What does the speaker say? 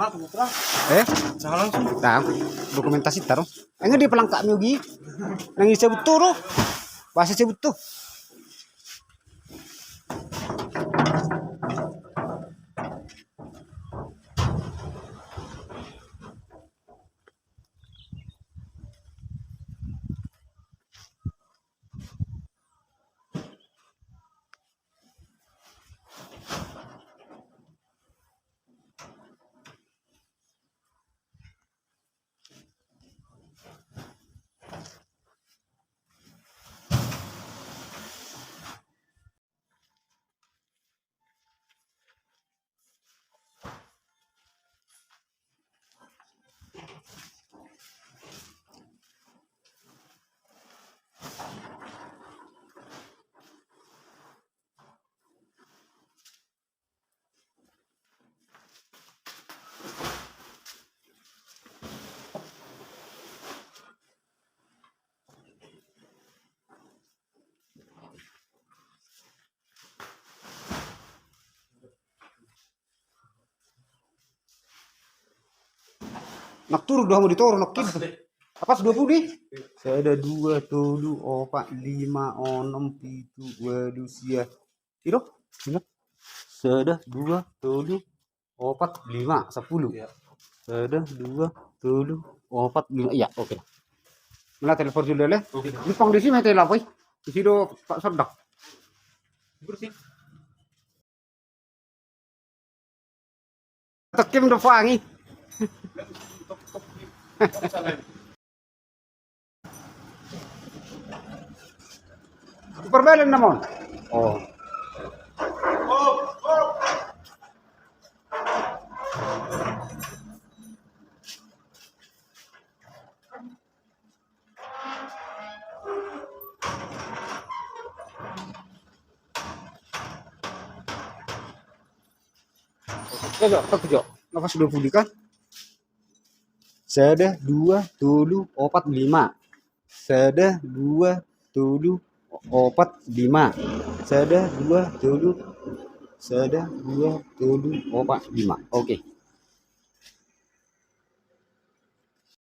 langsung. Nah, dokumentasi taruh. Enggak dia pelangkak miogi. Nangis sebut tuh. Bahasa sebut tuh. Nak turu dah mau ditoro nak kid. Apa 20 di? Saya ada 2 tujuh 4 5 6 7 2 sia. Piro? Ingat? Saya 2 7 4 5 10. Saya 2 7 4 5. Iya, oke. Mana telepon dulu le? Oke. Di pang di sini mete lapoi. Di sini Pak Sodak. Bersih. Tekim do fangi. Perbelen namun. Oh. Kejok. Nafas 20 kan? Saya 2 7 4 5. Saya 2 7 4 5. Saya 2 7. Saya 2 7 4 5. Oke.